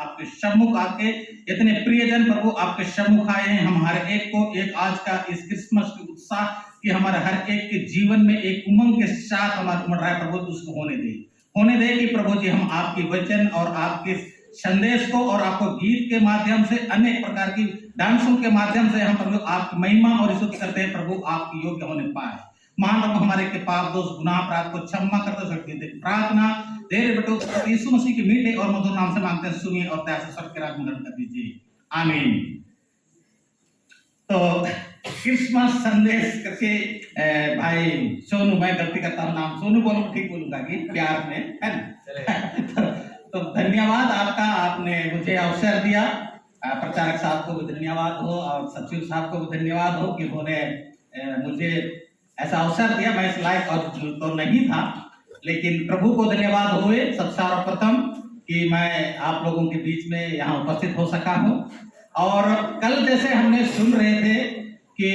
आपके सम्मुख आके इतने प्रियजन प्रभु आपके सम्मुख आए हैं। हम हर एक को एक आज का इस क्रिसमस के उत्साह कि हमारे हर एक के जीवन में एक उमंग के साथ हमारा उमड़ रहा है प्रभु, तो उसको होने दे कि प्रभु जी हम आपकी वचन और आपके संदेश को और आपको गीत के माध्यम से अनेक प्रकार की डांसों के माध्यम से हम प्रभु आपकी महिमा और स्तुति करते हैं प्रभु, आपकी योग्य होने पाए। महान प्रभु हमारे के पाप दोष गुनाह अपराध को क्षमा करते सकते थे। प्रार्थना तेरे बेटो यीशु मसीह के मीठे और मधुर नाम से मांगते हैं, सुनिए और दया से स्वर्ग के राज में ग्रहण कर दीजिए, आमीन। तो क्रिसमस संदेश करके भाई सोनू, मैं गलती करता हूँ नाम सोनू बोलूँ ठीक बोलूंगा कि प्यार में है ना। तो धन्यवाद आपका, आपने मुझे अवसर दिया। प्रचारक साहब को भी धन्यवाद हो और सचिव साहब को भी धन्यवाद हो कि उन्होंने मुझे ऐसा अवसर दिया। मैं इस लायक और तो नहीं था, लेकिन प्रभु को धन्यवाद हुए सबसे सर्वप्रथम कि मैं आप लोगों के बीच में यहाँ उपस्थित हो सका हूँ। और कल जैसे हमने सुन रहे थे कि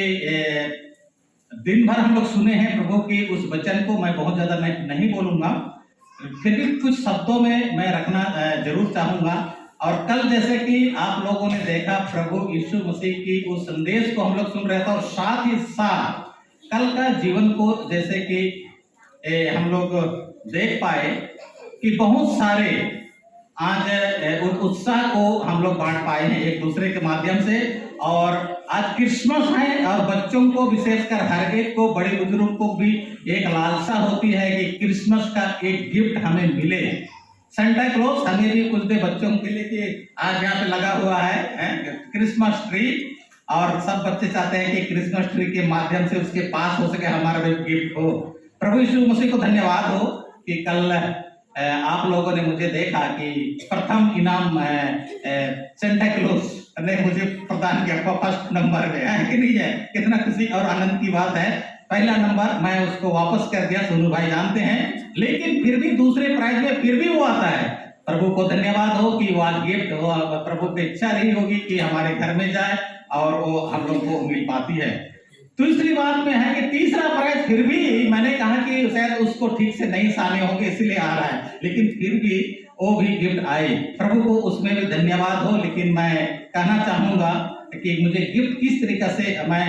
दिन भर हम लोग सुने हैं प्रभु की उस वचन को, मैं बहुत ज्यादा नहीं बोलूंगा, फिर भी कुछ शब्दों में मैं रखना जरूर चाहूंगा। और कल जैसे कि आप लोगों ने देखा प्रभु यीशु मसीह की उस संदेश को हम लोग सुन रहे थे, और साथ ही साथ कल का जीवन को जैसे कि हम लोग देख पाए कि बहुत सारे आज उत्साह को हम लोग बांट पाए हैं एक दूसरे के माध्यम से। और आज क्रिसमस है और बच्चों को विशेषकर हर एक को, बड़े बुजुर्गों को भी एक लालसा होती है कि क्रिसमस का एक गिफ्ट हमें मिले। सेंटा क्लॉज हमें भी कुछ दे बच्चों के लिए कि आज यहाँ पे लगा हुआ है क्रिसमस ट्री, और सब बच्चे चाहते हैं कि क्रिसमस ट्री के माध्यम से उसके पास हो सके हमारा भी गिफ्ट हो। प्रभु यीशु मसीह को धन्यवाद हो कि कल आप लोगों ने मुझे देखा कि प्रथम इनाम सेंटा क्लॉज ने मुझे प्रदान किया फर्स्ट नंबर में, है कि नहीं है? कितना खुशी और आनंद की बात है। पहला नंबर मैं उसको वापस कर दिया, सोनू भाई जानते हैं, लेकिन फिर भी दूसरे प्राइज में फिर भी वो आता है। प्रभु को धन्यवाद हो कि वह गिफ्ट प्रभु की इच्छा रही होगी कि हमारे घर में जाए और वो हम लोग को मिल पाती है। दूसरी बात में है कि तीसरा प्राइज फिर भी मैंने कहा कि शायद उसको ठीक से नहीं साने होंगे इसलिए आ रहा है, लेकिन फिर भी वो भी गिफ्ट आए। प्रभु को उसमें भी धन्यवाद हो। लेकिन मैं कहना चाहूंगा कि मुझे गिफ्ट किस तरीके से मैं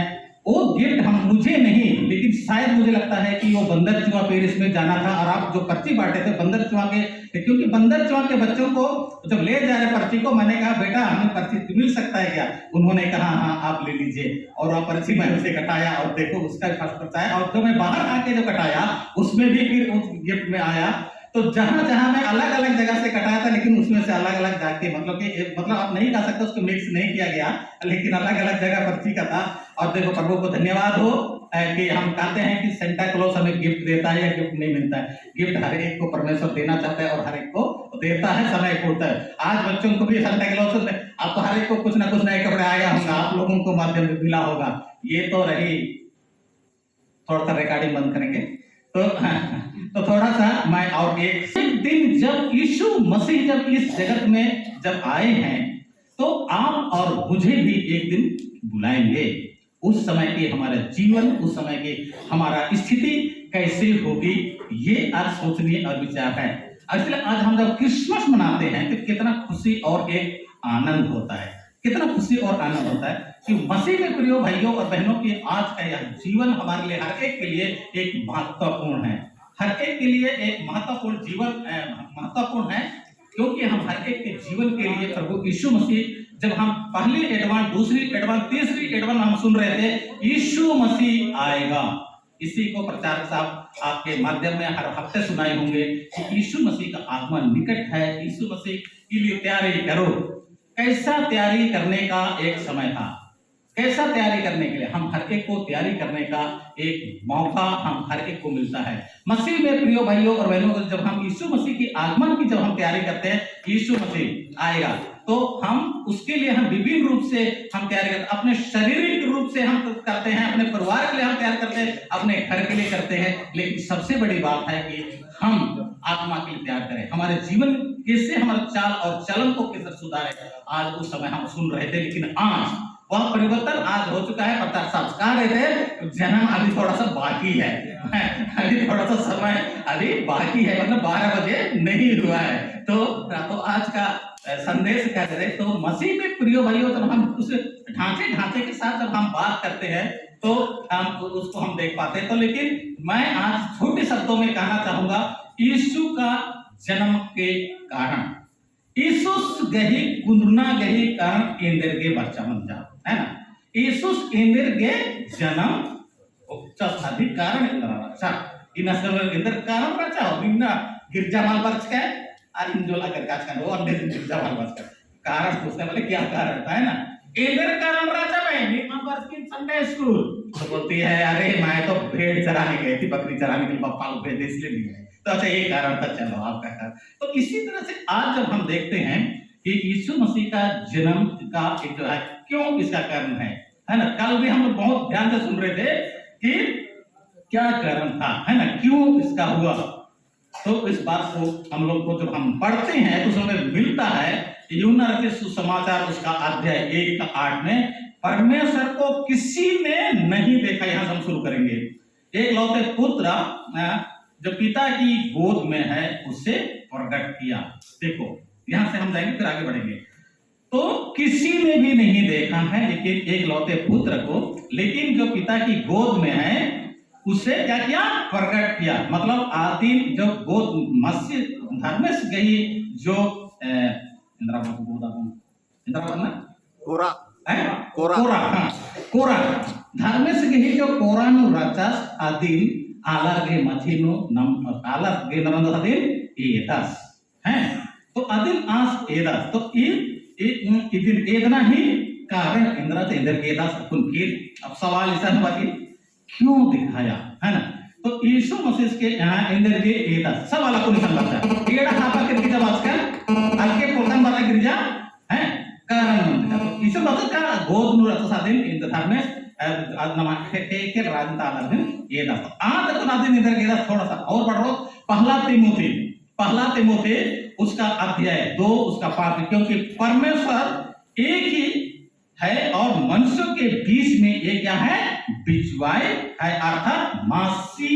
वो गिफ्ट हम मुझे नहीं, लेकिन शायद मुझे लगता है कि वो बंदर चुआ पेरिस में जाना था और आप जो पर्ची बांटे थे बंदर चुआ के, क्योंकि बंदर चुआ के बच्चों को जब ले जा रहे पर्ची को, मैंने कहा बेटा हमें पर्ची मिल सकता है क्या? उन्होंने कहा हाँ आप ले लीजिए, और वह पर्ची मैं उसे कटाया और देखो उसका फर्स्ट प्राइज आया। और जो मैं बाहर आके जो कटाया उसमें भी फिर उस गिफ्ट में आया। तो जहां जहां मैं अलग अलग जगह से कटाया था, लेकिन उसमें से अलग अलग जाके मतलब आप नहीं कह सकते उसको मिक्स नहीं किया गया, लेकिन अलग अलग जगह पर्ची का था। और देखो प्रभु को धन्यवाद हो कि हम कहते हैं कि सेंटा क्लॉज हमें गिफ्ट देता है या गिफ्ट नहीं मिलता है। गिफ्ट हर एक को परमेश्वर देना चाहता है और हर एक को देता है, समय पूर्ता है। आज बच्चों को भी सेंटा क्लॉज आपको हर एक को कुछ ना कुछ नए कपड़े आया होगा, आप लोगों को माध्यम में मिला होगा। ये तो रही, थोड़ा सा रिकॉर्डिंग बंद करेंगे तो थोड़ा सा मैं, और एक दिन जब यीशु मसीह जब इस जगत में जब आए हैं तो आप और मुझे भी एक दिन बुलाएंगे। उस समय के हमारा जीवन, उस समय के हमारा स्थिति कैसे होगी, ये आज सोचनीय और विचार है। इसलिए आज हम जब क्रिसमस मनाते हैं तो कितना खुशी और एक आनंद होता है, कितना खुशी और आनंद होता है कि मसीह में प्रिय भाइयों और बहनों की आज का यह जीवन हमारे लिए, हर एक के लिए एक महत्वपूर्ण है। हर एक के लिए एक महत्वपूर्ण जीवन महत्वपूर्ण है, क्योंकि हम हर एक के जीवन के लिए प्रभु यीशु मसीह, जब हम पहली एडवांस, दूसरी एडवांस, तीसरी एडवांस हम सुन रहे थे यीशु मसीह आएगा, इसी को प्रचारक साहब आपके माध्यम में हर हफ्ते सुनाए होंगे कि यीशु मसीह का आगमन निकट है, यीशु मसीह के लिए तैयारी करो। कैसा तैयारी करने का एक समय था, कैसा तैयारी करने के लिए हम हर एक को तैयारी करने का एक मौका हम हर एक को मिलता है। मसीह में प्रिय भाइयों और बहनों को जब हम यीशु मसीह की आगमन की जब हम तैयारी करते हैं, यीशु मसीह आएगा तो हम उसके लिए हम विभिन्न रूप से हम तैयारी करते हैं। अपने शारीरिक रूप से हम करते हैं, अपने परिवार के लिए हम तैयार करते हैं, अपने घर के लिए करते हैं, लेकिन सबसे बड़ी बात है कि हम आत्मा के लिए तैयार करें। हमारे जीवन कैसे, हमारे चाल और चलन को कैसे सुधारे, आज उस समय हम सुन रहे थे, लेकिन आज वह परिवर्तन आज हो चुका है। प्रचार साहब कह रहे थे जन्म अभी थोड़ा सा बाकी है, अभी थोड़ा सा समय अभी बाकी है, मतलब 12 बजे नहीं हुआ है। तो आज का संदेश कर रहे, तो मसीह में प्रिय भाइयों जब हम उस ढांचे के साथ जब हम बात करते हैं तो हम उसको हम देख पाते हैं। तो लेकिन मैं आज छोटे शब्दों में कहना चाहूंगा, यीशु का जन्म के कारण यीशुस गही कुंदना गही कारण इंदर बच्चा बन जा है ना। यीशुस इंदर के जन्म साधी कारण रचा इन इंदर कारण रचा बिना गिरजा माल बर्च का और इंजोला कर काज का और गिरजा माल बर्च का कारण पूछने वाले क्या कारण था है ना। इंदर कारण रचा में नंबर की संडे स्कूल तो बोलती है अरे मैं तो भेड़ चराने गई थी, बकरी चराने के लिए पापा को भेज इसलिए नहीं गए। तो अच्छा एक कारण था, चलो आपका कारण। तो इसी तरह से आज जब हम देखते हैं कि यीशु मसीह का जन्म का एक जो है क्यों इसका कारण है ना। कल भी हम लोग बहुत ध्यान से सुन रहे थे कि क्या कारण था है ना, क्यों इसका हुआ। तो इस बात को हम लोग को जब हम पढ़ते हैं तो उसमें मिलता है यूहन्ना रचित सुसमाचार उसका अध्याय 1:8 में परमेश्वर को किसी ने नहीं देखा। यहां से हम शुरू करेंगे। एक लौते पुत्र जो पिता की गोद में है उसे प्रकट किया। देखो यहां से हम जाएंगे फिर आगे बढ़ेंगे। तो किसी ने भी नहीं देखा है लेकिन एक लौते पुत्र को, लेकिन जो पिता की गोद में है उसे क्या किया, प्रकट किया। मतलब आदिम जो गोद मसीह धर्मेश गई जो इंद्रा कोरा धर्मेश गई जो कोरा नु रचास आदिम आलागे मथीनो नम आलागे नरंद आदिम एदास हैं। तो आदिम आस एदास तो इदिन एदना ही कारण इंद्रा से इंद्र के एदास कुन फिर अब सवाल ऐसा हुआ कि क्यों दिखाया है ना। तो यीशु मसीह के यहाँ इंद्र के एदास सब वाला को निशान लगता एड़ा हापा करके जब आजकल आगे प्रोग्राम वाला गिरजा है कारण मंत्र। तो यीशु मसीह का गोद नु रचा सादिन इंद्र धर्मेश आज नमा के राजता आदमी ये दास आज तक नादिन इधर के दास थोड़ा सा और पढ़ लो। पहला तिमोथी उसका अध्याय 2 उसका 5, क्योंकि परमेश्वर एक ही है और मनुष्यों के बीच में ये क्या है, बिचवाए है, अर्थात मसीह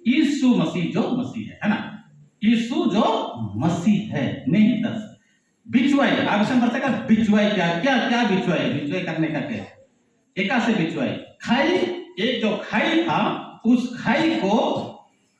यीशु मसीह जो मसीह है ना। यीशु जो मसीह है नहीं दस बिचवाए आवश्यक वर्षा का बिचवाए क्या क्या क्या बिचवाए बिचवाए करने का क्या एका से बिचवाए खाई। एक जो खाई था उस खाई को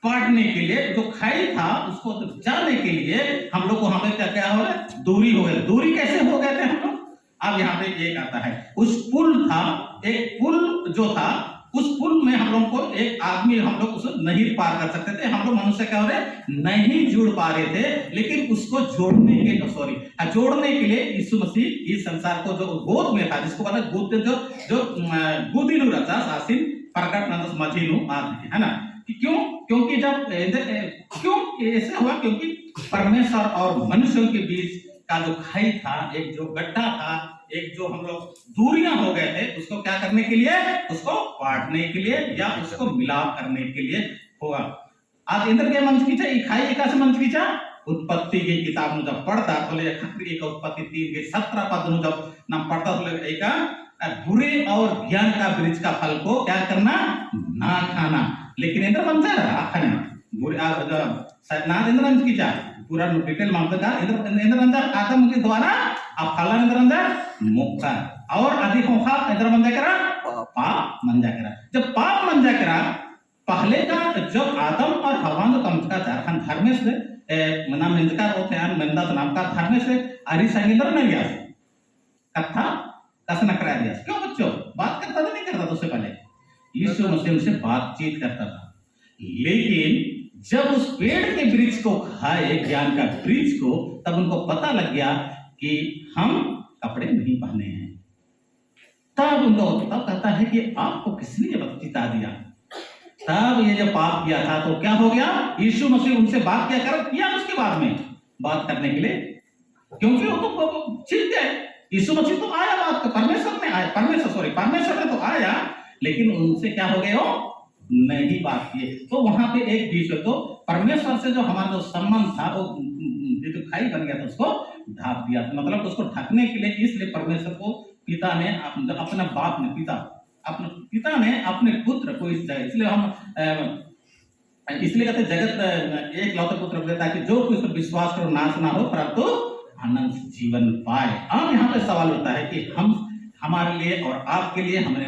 पाटने के लिए, जो खाई था उसको तो जाने के लिए हम लोग को वहां पे क्या क्या हो रहा है, दूरी हो गई। दूरी कैसे हो गए थे हम लोग, अब यहाँ पे एक आता है उस पुल था, एक पुल जो था उस पुल में हम लोग को एक आदमी हम लोग उसे नहीं पार कर सकते थे। हम लोग मनुष्य क्या हो रहे नहीं जुड़ पा रहे थे, लेकिन उसको जोड़ने के जोड़ने के लिए यीशु मसीह इस संसार को जो गोद में था, जिसको पता गोद जो गोदीनु रचा आसिन प्रकट नंदस मझीनु आदि है ना। क्यों, क्योंकि जब क्यों ऐसा हुआ, क्योंकि परमेश्वर और मनुष्यों के बीच का जो खाई था, एक जो गड्ढा था, एक जो हम लोग दूरियां हो गए थे, उसको क्या करने के लिए, उसको पाटने के लिए या उसको मिलाप करने के लिए होगा। आज इंद्र के मंच की चाहिए खाई एका से मंच की चा उत्पत्ति की किताब में जब पढ़ता तो ले खत्री एक उत्पत्ति 3 के 17 पद में जब नाम पढ़ता तो ले एका बुरे और ज्ञान का वृक्ष का फल को क्या करना, ना खाना। लेकिन इंद्र मंच है बुरे ना इंद्र मंच की चा पूरा डिटेल मांगता था। इंद्र अंदर आदम के द्वारा अब फल इंद्र अंदर मुक्ता और अधिक होगा इंद्र मंजा करा पाप मंजा करा। जब पाप मंजा करा पहले का जब आदम और हवा जो कम का चारखान धर्मेश नाम निंदकार होते हैं मंदा नाम का धर्मेश अरि संगींद्र नहीं गया कथा कस न करा दिया। क्यों बच्चों बात करता था नहीं करता था, उससे पहले यीशु मसीह उनसे बातचीत करता था। लेकिन जब उस पेड़ के वृक्ष को खाए, ज्ञान का वृक्ष को, तब उनको पता लग गया कि हम कपड़े नहीं पहने हैं। तब उनको तब कहता है कि आपको किसने ये बता दिया। तब ये जो पाप किया था तो क्या हो गया, यीशु मसीह उनसे बात क्या किया उसके बाद में बात करने के लिए, क्योंकि वो तो चिढ़ गए। यीशु मसीह तो आया बात कर, परमेश्वर ने तो आया, लेकिन उनसे क्या हो गए, वो नहीं बात किए। तो वहां पे एक बीच में तो परमेश्वर से जो हमारा जो संबंध था वो जो खाई बन गया था उसको ढाक दिया। मतलब उसको ढकने के लिए इसलिए परमेश्वर को पिता ने अपना बाप ने पिता ने अपने पुत्र को इस जगह, इसलिए हम इसलिए कहते जगत एक लौते पुत्र देता है कि जो कोई विश्वास करो नाश ना हो परंतु अनंत जीवन पाए। अब यहाँ पे सवाल होता है कि हम हमारे लिए और आपके लिए हमने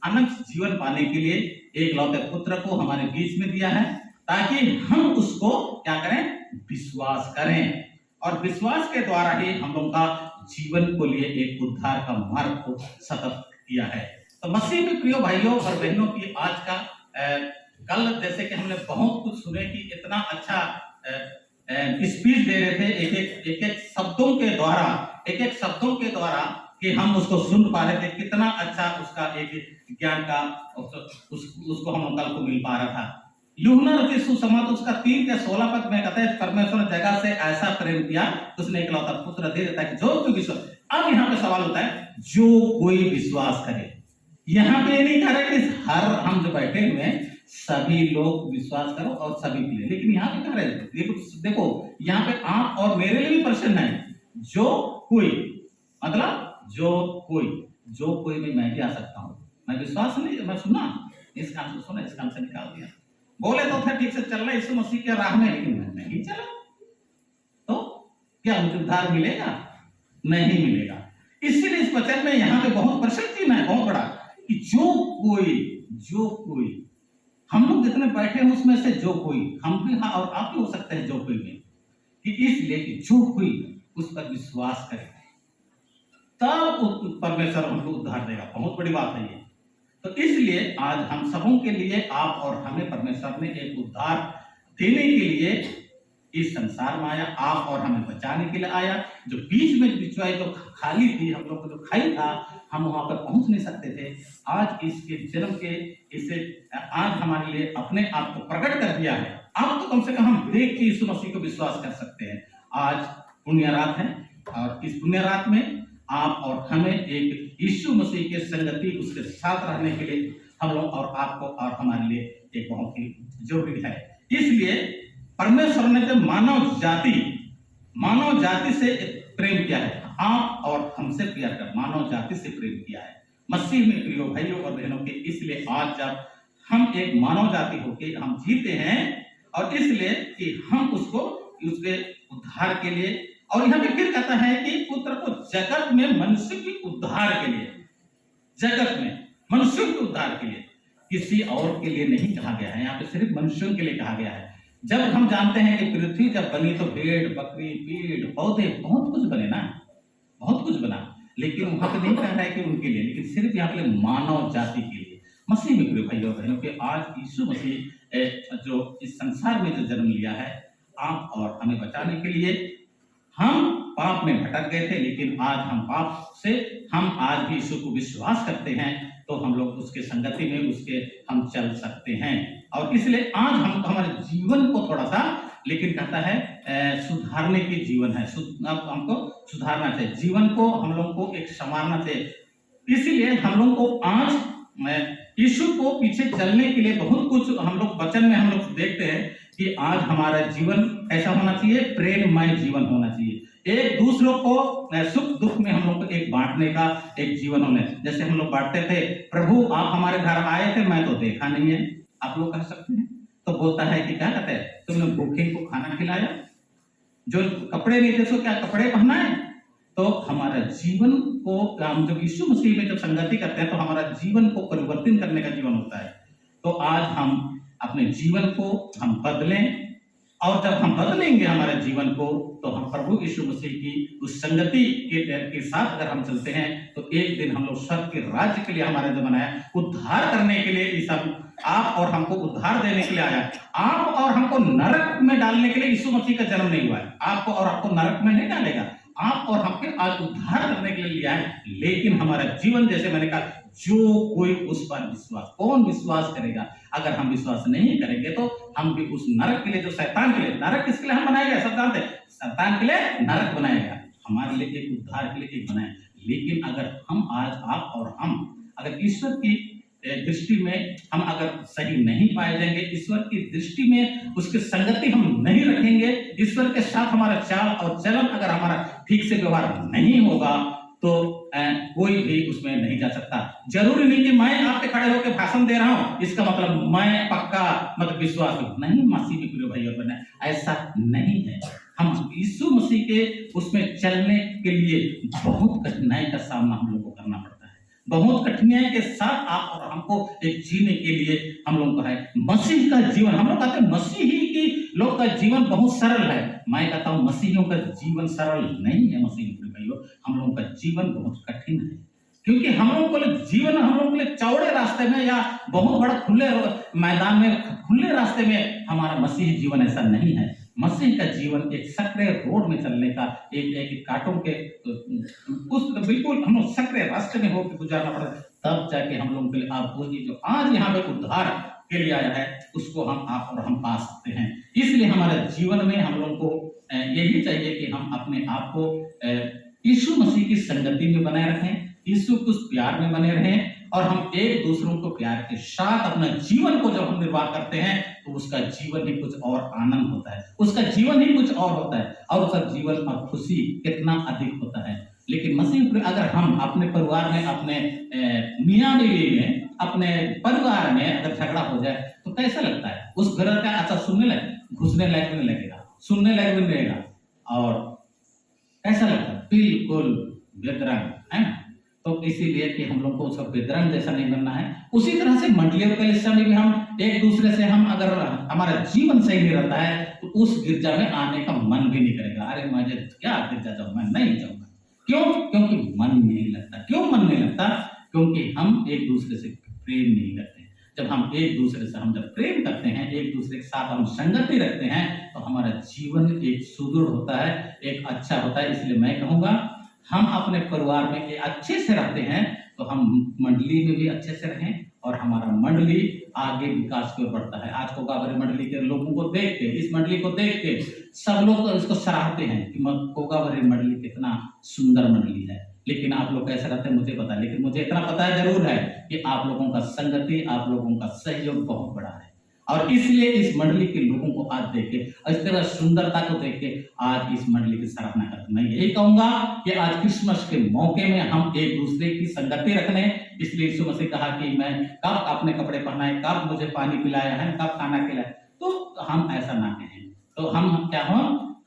अनंत जीवन पाने के लिए एक लौते पुत्र को हमारे बीच में दिया है, ताकि हम उसको क्या करें, विश्वास करें, और विश्वास के द्वारा ही हम लोग का जीवन को लिए एक उद्धार का मार्ग को सतत किया है। तो मसीह में प्रिय भाइयों और बहनों की आज का कल जैसे कि हमने बहुत कुछ सुने कि इतना अच्छा स्पीच दे रहे थे, एक एक शब्दों के द्वारा कि हम उसको सुन पा रहे थे, कितना अच्छा उसका एक ज्ञान का उसको हम कल को मिल पा रहा था। यूहन्ना रचित सुसमाचार उसका 3 के 16 पद में कहता है, परमेश्वर ने जगत से ऐसा प्रेम किया उसने एकलौता पुत्र दे देता है कि जो कोई विश्वास। अब यहाँ पे सवाल होता है, जो कोई विश्वास करे। यहाँ पे नहीं कह रहे कि हर हम जो बैठे हुए हैं सभी लोग विश्वास करो और सभी के लिए, लेकिन यहाँ पे कह रहे देखो यहाँ पे आप और मेरे लिए भी प्रश्न है, जो कोई मतलब जो कोई भी मैं भी आ सकता हूँ। मैं विश्वास नहीं, मैं सुना इस काम से सुना, इस काम से निकाल दिया, बोले तो था ठीक से चल रहा है यीशु मसीह के राह में, लेकिन मैं नहीं चला तो क्या मुझे उद्धार मिलेगा? नहीं मिलेगा। इसीलिए इस वचन में यहाँ पे बहुत प्रश्न चिन्ह है बहुत बड़ा कि जो कोई हम लोग जितने बैठे हैं उसमें से जो कोई, हम भी हाँ और आप भी हो सकते हैं जो कोई में, कि इसलिए कि जो कोई उस पर विश्वास करे तब परमेश्वर हमको उद्धार देगा। बहुत बड़ी बात है ये। तो इसलिए आज हम सबों के लिए, आप और हमें परमेश्वर ने एक उद्धार देने के लिए इस संसार में आया, आप और हमें बचाने के लिए आया। जो बीच में बिचवाई जो खाली थी, हम लोग को जो खाई था, हम वहां पर पहुंच नहीं सकते थे। आज इसके जन्म के इसे आज हमारे लिए अपने आप को प्रकट कर दिया है। अब तो कम से कम हम देख के यीशु मसीह को विश्वास कर सकते हैं। आज पुण्य रात है और इस पुण्य रात में आप और हमें एक यीशु मसीह के संगति उसके साथ रहने के लिए हम लोग और आपको और हमारे लिए एक बहुत ही जरूरी है। इसलिए परमेश्वर ने जब मानव जाति से प्रेम किया है, आप और हमसे प्यार कर मानव जाति से प्रेम किया है मसीह में प्रिय भाइयों और बहनों के। इसलिए आज जब हम एक मानव जाति होके हम जीते हैं, और इसलिए कि हम उसको उसके उद्धार के लिए, और यहाँ पे फिर कहता है कि पुत्र को जगत में मनुष्य के उद्धार के लिए, जगत में मनुष्यों के उद्धार के लिए, किसी और के लिए नहीं कहा गया है। यहाँ पे सिर्फ मनुष्यों के लिए कहा गया है। जब हम जानते हैं कि पृथ्वी जब बनी तो भेड़ बकरी पेड़ पौधे बहुत कुछ बने ना, बहुत कुछ बना, लेकिन वहां पे नहीं कह रहा है कि उनके लिए, लेकिन सिर्फ यहाँ पे मानव जाति के लिए मसीह में प्रिय भाइयों बहनों के। आज यीशु मसीह जो इस संसार में जो जन्म लिया है आप और हमें बचाने के लिए। हम पाप में भटक गए थे, लेकिन आज हम पाप से हम आज भी यीशु को विश्वास करते हैं, तो हम लोग उसके संगति में उसके हम चल सकते हैं। और इसलिए आज हम हमारे जीवन को थोड़ा सा, लेकिन कहता है सुधारने की जीवन है, अब हमको सुधारना चाहिए, जीवन को हम लोग को एक संवारना चाहिए। इसीलिए हम लोग को आज यीशु को पीछे चलने के लिए बहुत कुछ हम लोग वचन में हम लोग देखते हैं कि आज हमारा जीवन ऐसा होना चाहिए, प्रेममय जीवन होना चाहिए। एक दूसरों को सुख दुख में हम लोग को एक बांटने का एक जीवन होना चाहिए। जैसे हम लोग बांटते थे, प्रभु आप हमारे घर आए थे, मैं तो देखा नहीं है, आप लोग कह सकते हैं। तो बोलता है कि क्या कहते हैं, तुमने भूखे को खाना खिलाया, जो कपड़े नहीं थे उसको क्या कपड़े पहनाए। तो हमारा जीवन को हम जब यीशु मसीह में जब संगति करते हैं तो हमारा जीवन को परिवर्तन करने का जीवन होता है। तो आज हम अपने जीवन को हम बदलें, और जब हम बदलेंगे हमारे जीवन को, तो हम प्रभु यीशु मसीह की उस संगति के साथ अगर हम चलते हैं, तो एक दिन हम लोग स्वर्ग के राज्य के लिए हमारे जो बनाया उद्धार करने के लिए, इस आप और हमको उद्धार देने के लिए आया। आप और हमको नरक में डालने के लिए यीशु मसीह का जन्म नहीं हुआ है। आपको और आपको नरक में नहीं डालेगा, आप और हमके आज उद्धार करने के लिए लिया है। लेकिन हमारा जीवन, जैसे मैंने कहा, जो कोई उस पर विश्वास, कौन विश्वास करेगा? अगर हम विश्वास नहीं करेंगे तो हम भी उस नरक के लिए, जो शैतान के लिए, नरक किसके लिए हम बनाया गया, सब जानते हैं, शैतान के लिए नरक बनाया गया, हमारे लिए एक उद्धार के लिए एक बनाया। लेकिन अगर हम आज आप और हम अगर ईश्वर की दृष्टि में हम अगर सही नहीं पाए जाएंगे, ईश्वर की दृष्टि में उसकी संगति हम नहीं रखेंगे, ईश्वर के साथ हमारा चाल और चलन अगर हमारा ठीक से व्यवहार नहीं होगा, तो कोई भी उसमें नहीं जा सकता। जरूरी नहीं कि मैं आपके खड़े होकर भाषण दे रहा हूं इसका मतलब मैं पक्का मतलब विश्वास नहीं। मसीह में प्रिय भाई और बहन, ऐसा नहीं है। हम यीशु मसीह के उसमें चलने के लिए बहुत कठिनाई का सामना हम लोग को करना पड़ता है। बहुत कठिनाई के साथ आप और हमको एक जीने के लिए हम लोग को है। मसीह का जीवन, हम लोग कहते हैं मसीही की लोग का जीवन बहुत सरल है। मैं कहता हूँ मसीहियों का जीवन सरल नहीं है। मसीही भाइयों, हम लोगों का जीवन बहुत कठिन है, क्योंकि हम लोगों को जीवन, हम लोगों के लिए चौड़े रास्ते में या बहुत बड़ा खुले मैदान में, खुले रास्ते में हमारा मसीही जीवन ऐसा नहीं है। मसीह का जीवन एक सक्रिय रोड में चलने का, एक कांटों के उस बिल्कुल हम लोग सक्रिय रास्ते में होकर गुजारना पड़ता है, तब जाके हम लोगों के लिए आपको ये जो आज यहाँ पे उद्धार के लिए आया है उसको हम आप और हम पा सकते हैं। इसलिए हमारे जीवन में हम लोगों को यही चाहिए कि हम अपने आप को यीशु मसीह की संगति में बनाए रखें, यीशु के उस प्यार में बने रहें, और हम एक दूसरों को प्यार के साथ अपना जीवन को जब हम निर्वाह करते हैं तो उसका जीवन ही कुछ और आनंद होता है, उसका जीवन ही कुछ और होता है, और उसका जीवन और खुशी कितना अधिक होता है। लेकिन मसीह अगर हम अपने परिवार में, अपने मियाँ बीवी में, अपने परिवार में अगर झगड़ा हो जाए तो कैसा लगता है? उस घर का अच्छा सुनने लगे, घुसने लायक नहीं लगेगा, सुनने लायक भी नहीं रहेगा, और कैसा लगता है? बिल्कुल बेदरंग, है ना? तो इसीलिए कि हम लोग को उसका बेदरंग जैसा नहीं बनना है। उसी तरह से मंडलियों के हिस्सा में भी हम एक दूसरे से, हम अगर हमारा जीवन सही नहीं रहता है तो उस गिरजा में आने का मन भी नहीं करेगा। अरे मुझे क्या गिरजा जाऊँ, मैं नहीं जाऊंगा। क्यों? क्योंकि मन नहीं लगता। क्यों मन नहीं लगता? क्योंकि हम एक दूसरे से प्रेम नहीं करते। जब हम एक दूसरे से जब प्रेम करते हैं, एक दूसरे के साथ हम संगति रखते हैं, तो हमारा जीवन एक सुदृढ़ होता है, एक अच्छा होता है। इसलिए मैं कहूँगा हम अपने परिवार में अच्छे से रहते हैं तो हम मंडली में भी अच्छे से रहें, और हमारा मंडली आगे विकास की ओर बढ़ता है। आज कोगावरी मंडली के लोगों को देख के, इस मंडली को देख के सब लोग इसको सराहते हैं कि कोगावरी मंडली कितना सुंदर मंडली है। लेकिन आप लोग कैसे रहते हैं मुझे पता है, लेकिन मुझे इतना पता है जरूर है कि आप लोगों का संगति, आप लोगों का सहयोग बहुत बड़ा है, और इसलिए इस मंडली के लोगों को आज देख के, इस तरह सुंदरता को देख के आज इस मंडली की सराहना करता। मैं यही कहूंगा कि आज क्रिसमस के मौके में हम एक दूसरे की संगति रखने, इसलिए यीशु मसीह कहा कि मैं कब अपने कपड़े पहनाए, कब मुझे पानी पिलाया है, कब खाना खिलाया, तो हम ऐसा ना कहें। तो हम क्या हो,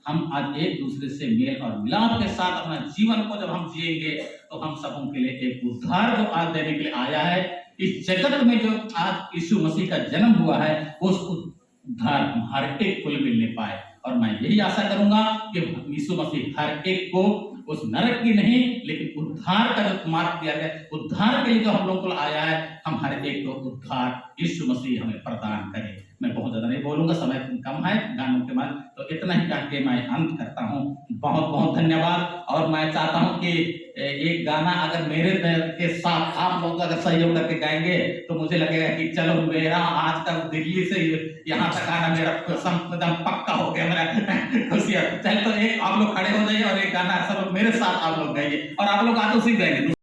हम आज एक दूसरे से मेल और मिलाप के साथ अपना जीवन को जब हम जिएंगे तो हम सबों के लिए एक उद्धार जो आज देने के लिए आया है इस जगत में, जो आज यीशु मसीह का जन्म हुआ है, उस उद्धार हर एक को मिलने पाए। और मैं यही आशा करूंगा कि यीशु मसीह हर एक को उस नरक की नहीं, लेकिन उद्धार का जो मार्ग दिया गया, उद्धार के लिए जो हम लोग को आया है, हम हर एक को उद्धार यीशु मसीह हमें प्रदान करे। मैं बहुत ज्यादा नहीं बोलूंगा, समय कम है गानों के बाद, तो इतना ही कह के मैं अंत करता हूँ। बहुत बहुत धन्यवाद। और मैं चाहता हूँ कि एक गाना अगर मेरे के साथ आप लोग अगर सहयोग करके गाएंगे तो मुझे लगेगा कि चलो मेरा आज तक दिल्ली से यहाँ तक आना मेरा एकदम पक्का हो गया, मेरा खुशी है। चल तो एक आप लोग खड़े हो जाइए और एक गाना सब लोग मेरे साथ आप लोग गाइए, और आप लोग आगे उसी गाएंगे।